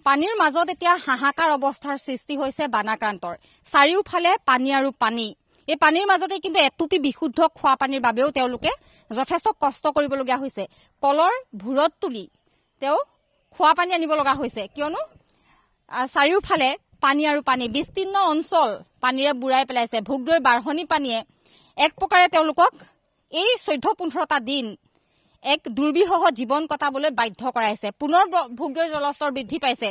পানীৰ মাজত এতিয়া হাহাকাৰ অৱস্থাৰ সৃষ্টি হৈছে বানাক্ৰান্তৰ চাৰিওফালে পানী আৰু পানী এই পানীৰ মাজতে কিন্তু এটুপি বিশুদ্ধ খোৱা পানীৰ বাবেও তেওঁলোকে যথেষ্ট কষ্ট কৰিবলগীয়া হৈছে কলৰ ভুৰত তুলি তেওঁ খোৱা পানী আনিব লগা হৈছে কিয়নো চাৰিওফালে পানী আৰু পানী বিস্তীৰ্ণ অঞ্চল পানীৰে বুৰাই পেলাইছে ভোগদৈৰ বাঢ়নী পানীয়ে এক প্ৰকাৰে তেওঁলোকক এই 14-15টা দিন এক দুৰ্বিষহ জীৱন কটাবলৈ বাধ্য কৰাইছে পুনৰ ভোগদৈৰ জলস্তৰ বৃদ্ধি পাইছে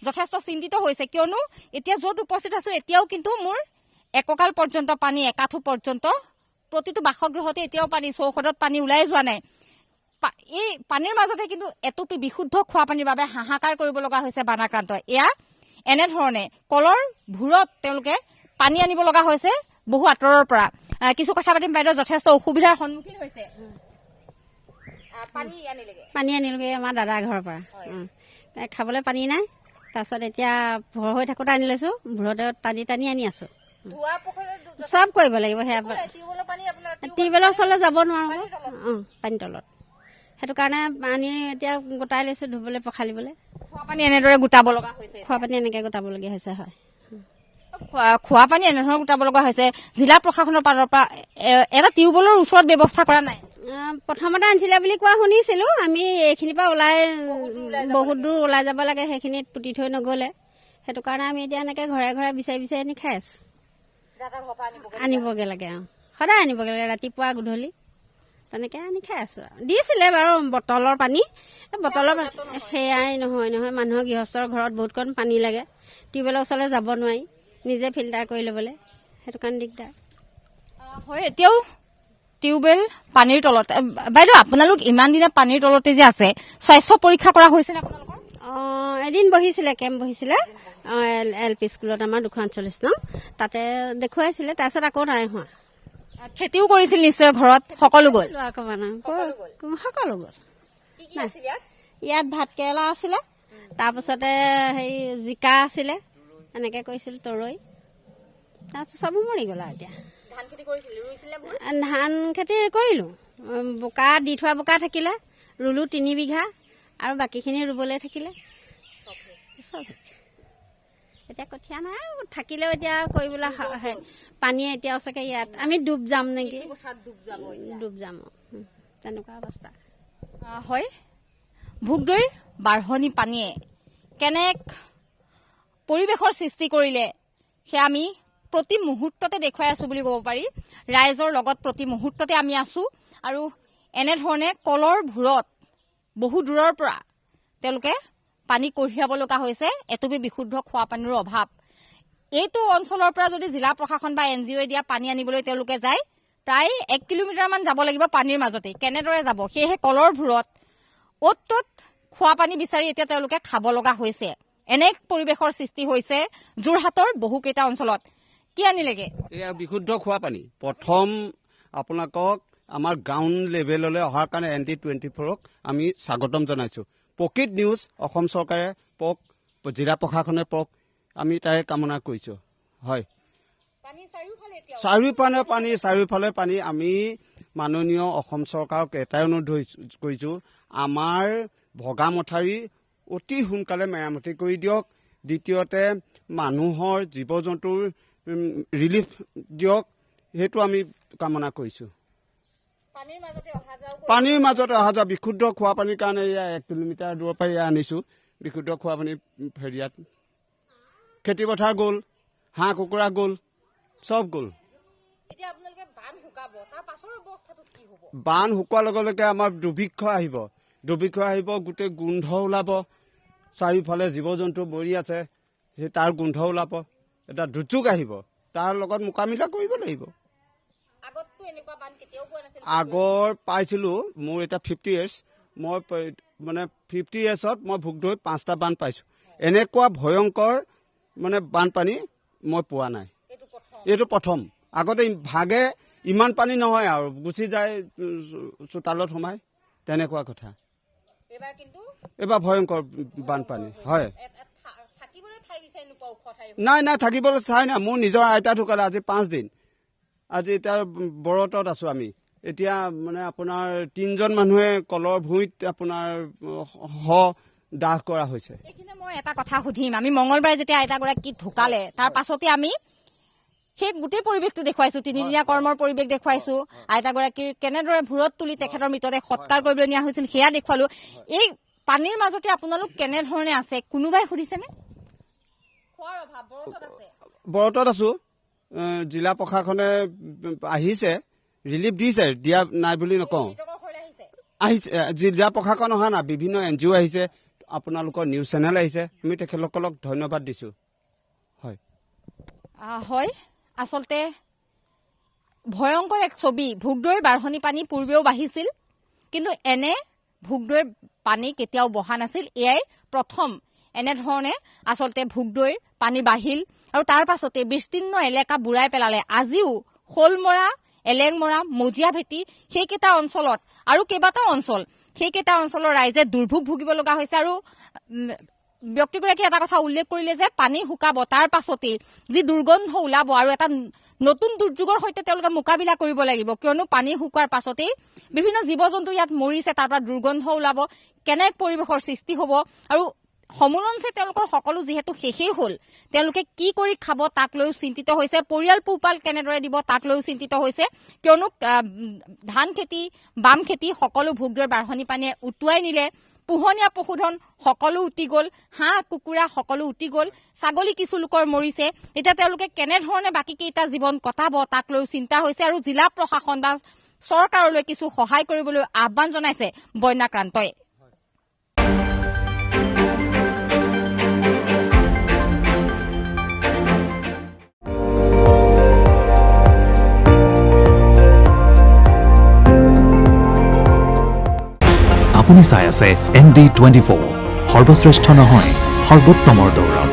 যথেষ্ট চিন্তিত হৈছে কিয়নো এতিয়া য'ত উপস্থিত আছো এতিয়াও কিন্তু মোৰ এককাল পৰ্যন্ত পানী একাঠু পৰ্যন্ত প্ৰতিটো বাসগৃহতে এতিয়াও পানী চৌহদত পানী ওলাই যোৱা নাই এই পানীৰ মাজতে কিন্তু এটুপি বিশুদ্ধ খোৱা পানীৰ বাবে হাহাকাৰ কৰিব লগা হৈছে বানাক্ৰান্ত এয়া এনেধৰণে কলৰ ভুৰত তেওঁলোকে পানী আনিব লগা হৈছে বহু আঁতৰৰ পৰা কিছু কথা পাতিম বাইদেউ যথেষ্ট অসুবিধাৰ সন্মুখীন হৈছে পানী আনিলোগে আমাৰ দাদাৰ ঘৰৰ পৰা খাবলৈ পানী নাই তাৰপিছত এতিয়া ভৰ হৈ থাকোঁতে আনি লৈছো ভুৰতে টানি আনি আছো চব কৰিব লাগিব সেয়া টিউবেলৰ ওচৰলৈ যাব নোৱাৰো পানী তলত সেইটো কাৰণে পানী এতিয়া গোটাই লৈছো ধুবলৈ পখালিবলৈ খোৱা পানী এনেদৰে গোটাব লগা হৈছে খোৱা পানী এনেকে গোটাবলগীয়া হৈছে হয় খোৱা পানী এনেধৰণে গোটাব লগা হৈছে জিলা প্ৰশাসনৰ ফালৰ পৰা এটা টিউবেলৰ ওচৰত ব্যৱস্থা কৰা নাই প্ৰথমতে আনিছিলে বুলি কোৱা শুনিছিলো আমি এইখিনিৰ পৰা ওলাই বহুত দূৰ ওলাই যাব লাগে সেইখিনিত পুতি থৈ নগলে সেইটো কাৰণে আমি এতিয়া এনেকে ঘৰে ঘৰে বিচাৰি আনি খাই আছো আনিবগে লাগে সদায় আনিবগে লাগে ৰাতিপুৱা গধূলি তেনেকে আনি খাই আছো দিছিলে বাৰু বটলৰ পানী বটলৰ সেয়াই নহয় মানুহৰ গৃহস্থৰ ঘৰত বহুত কণ পানী লাগে টিউবেলৰ ওচৰলৈ যাব নোৱাৰি নিজে ফিল্টাৰ কৰি ল'বলৈ সেইটো কাৰণে দিগদাৰ হয় এতিয়াও টিউবেল পানীৰ তলত বাইদেউ আপোনালোক ইমান দিনে পানীৰ তলতে যে আছে স্বাস্থ্য পৰীক্ষা কৰা হৈছে নে আপোনালোকৰ এদিন বহিছিলে কেম্প বহিছিলে LP স্কুলত আমাৰ 240 নং তাতে দেখুৱাইছিলে তাৰপিছত আকৌ নাই হোৱা খেতিও কৰিছিল নিশ্চয় ঘৰত সকলো গ'ল সকলো গ'ল ইয়াত ভাত কেৰেলা আছিলে তাৰপিছতে হেৰি জিকা আছিলে এনেকে কৰিছিল তৰৈ তাৰপিছত চব মৰি গ'ল আৰু এতিয়া ধান খেতি কৰিলো বোকা দি থোৱা বোকা থাকিলে ৰুলো 3 বিঘা আৰু বাকীখিনি ৰুবলৈ থাকিলে চব এতিয়া কঠীয়া নাই থাকিলেও এতিয়া কৰিবলৈ পানীয়ে এতিয়া সঁচাকে ইয়াত আমি ডুব যাম নেকি ডুব যাম তেনেকুৱা অৱস্থা হয় ভোগদৈৰ বাঢ়নী পানীয়ে কেনেক পৰিৱেশৰ সৃষ্টি কৰিলে সেয়া আমি প্ৰতি মুহূৰ্ততে দেখুৱাই আছো বুলি ক'ব পাৰি ৰাইজৰ লগত প্ৰতি মুহূৰ্ততে আমি আছো আৰু এনেধৰণে কলৰ ভুৰত বহু দূৰৰ পৰা তেওঁলোকে পানী কঢ়িয়াব লগা হৈছে এটুপি বিশুদ্ধ খোৱা পানীৰ অভাৱ এইটো অঞ্চলৰ পৰা যদি জিলা প্ৰশাসন বা NGO দিয়া পানী আনিবলৈ তেওঁলোকে যায় প্ৰায় 1 কিলোমিটাৰ মান যাব লাগিব পানীৰ মাজতে কেনেদৰে যাব সেয়েহে কলৰ ভুৰত অত তত খোৱা পানী বিচাৰি এতিয়া তেওঁলোকে খাব লগা হৈছে এনে পৰিৱেশৰ সৃষ্টি হৈছে যোৰহাটৰ বহুকেইটা অঞ্চলত কি আনিলেগে এয়া বিশুদ্ধ খোৱা পানী প্ৰথম আপোনালোকক আমাৰ গ্ৰাউণ্ড লেভেললৈ অহাৰ কাৰণে NT24ক আমি স্বাগতম জনাইছো প্ৰকৃত নিউজ অসম চৰকাৰে পক জিলা প্ৰশাসনে পক আমি তাৰে কামনা কৰিছো হয় চাৰিওফালে পানী আমি মাননীয় অসম চৰকাৰক এটাই অনুৰোধ কৰিছো আমাৰ ভগা মথাউৰি অতি সোনকালে মেৰামতি কৰি দিয়ক দ্বিতীয়তে মানুহৰ জীৱ জন্তুৰ ৰিলিফ দিয়ক সেইটো আমি কামনা কৰিছো পানীৰ মাজতে অহা যোৱা বিশুদ্ধ খোৱা পানীৰ কাৰণে এয়া 1 কিলোমিটাৰ দূৰৰ পৰা আনিছো বিশুদ্ধ খোৱা পানী ফেৰিয়াত খেতি পথাৰ গ'ল হাঁহ কুকুৰা গ'ল চব গ'ল বান শুকোৱাৰ লগে লগে আমাৰ দুৰ্ভিক্ষ আহিব গোটেই গোন্ধ ওলাব চাৰিওফালে জীৱ জন্তু মৰি আছে সেই তাৰ গোন্ধ ওলাব এটা দুৰ্যোগ আহিব তাৰ লগত মোকাবিলা কৰিব লাগিব আগৰ পাইছিলো মোৰ এটা 50 years মই মানে 50 yearsত মই ভোগদৈত 5টা বান পাইছো এনেকুৱা ভয়ংকৰ মানে বানপানী মই পোৱা নাই এইটো প্ৰথম আগতে ভাগে ইমান পানী নহয় আৰু গুচি যায় চোতালত সোমাই তেনেকুৱা কথা এবাৰ ভয়ংকৰ বানপানী হয় নাই থাকিবলৈ ঠাই নাই মোৰ নিজৰ আইতা ঢুকালে আজি 5 দিন আজি এতিয়া বৰতত আছো আমি এতিয়া মানে আপোনাৰ 3জন মানুহে কলৰ ভুঁইত আপোনাৰ দাহ কৰা হৈছে এইখিনি মই এটা কথা সুধিম আমি মঙলবাৰে যেতিয়া আইতাগৰাকী ঢুকালে তাৰ পাছতে আমি সেই গোটেই পৰিৱেশটো দেখুৱাইছো 3 দিনীয়া কৰ্মৰ পৰিৱেশ দেখুৱাইছো আইতাগৰাকীৰ কেনেদৰে ভূৰত তুলি তেখেতৰ মৃতদেহ সৎকাৰ কৰিবলৈ নিয়া হৈছিল সেয়া দেখুৱালো এই পানীৰ মাজতে আপোনালোক কেনেধৰণে আছে কোনোবাই সুধিছেনে খোৱাৰ অভাৱ বৰতত আছে বৰতত আছো জিলা প্ৰশাসনে আহিছে ৰিলিফ দিছে দিয়া নাই বুলি নকওঁ আহিছে জিলা প্ৰশাসন অহা না বিভিন্ন NGO আহিছে আপোনালোকৰ নিউজ চেনেল আহিছে আমি তেখেতসকলক ধন্যবাদ দিছো হয় হয় আচলতে ভয়ংকৰ এক ছবি ভোগদৈৰ বাঢ়নি পানী পূৰ্বেও বাঢ়িছিল কিন্তু এনে ভোগদৈৰ পানী কেতিয়াও বহা নাছিল এয়াই প্ৰথম এনেধৰণে আচলতে ভোগদৈৰ পানী বাঢ়িল আৰু তাৰ পাছতে বিস্তীৰ্ণ এলেকা বুৰাই পেলালে আজিও শোলমৰা এলেংমৰা মজিয়া ভেটি সেইকেইটা অঞ্চলত আৰু কেইবাটাও অঞ্চল সেইকেইটা অঞ্চলৰ ৰাইজে দুৰ্ভোগ ভুগিব লগা হৈছে আৰু ব্যক্তিগৰাকীয়ে এটা কথা উল্লেখ কৰিলে যে পানী শুকাব তাৰ পাছতে যি দুৰ্গন্ধ ওলাব আৰু এটা নতুন দুৰ্যোগৰ সৈতে তেওঁলোকে মোকাবিলা কৰিব লাগিব কিয়নো পানী শুকোৱাৰ পাছতেই বিভিন্ন জীৱ জন্তু ইয়াত মৰিছে তাৰ পৰা দুৰ্গন্ধ ওলাব কেনে পৰিৱেশৰ সৃষ্টি হ'ব আৰু সমুলঞ্চে তেওঁলোকৰ সকলো যিহেতু শেষেই হ'ল তেওঁলোকে কি কৰি খাব তাক লৈও চিন্তিত হৈছে পৰিয়াল পোহপাল কেনেদৰে দিব তাক লৈও চিন্তিত হৈছে কিয়নো ধান খেতি বাম খেতি সকলো ভোগদৈৰ বাঢ়নি পানীয়ে উটুৱাই নিলে পোহনীয়া পশুধন সকলো উটি গ'ল হাঁহ কুকুৰা সকলো উটি গ'ল ছাগলী কিছু লোকৰ মৰিছে এতিয়া তেওঁলোকে কেনেধৰণে বাকী কেইটা জীৱন কটাব তাক লৈ চিন্তা হৈছে আৰু জিলা প্ৰশাসন বা চৰকাৰলৈ কিছু সহায় কৰিবলৈ আহ্বান জনাইছে বন্যাক্ৰান্তই আপুনি চাই আছে ND24 সৰ্বশ্ৰেষ্ঠ নহয় সৰ্বোত্তমৰ দৌৰত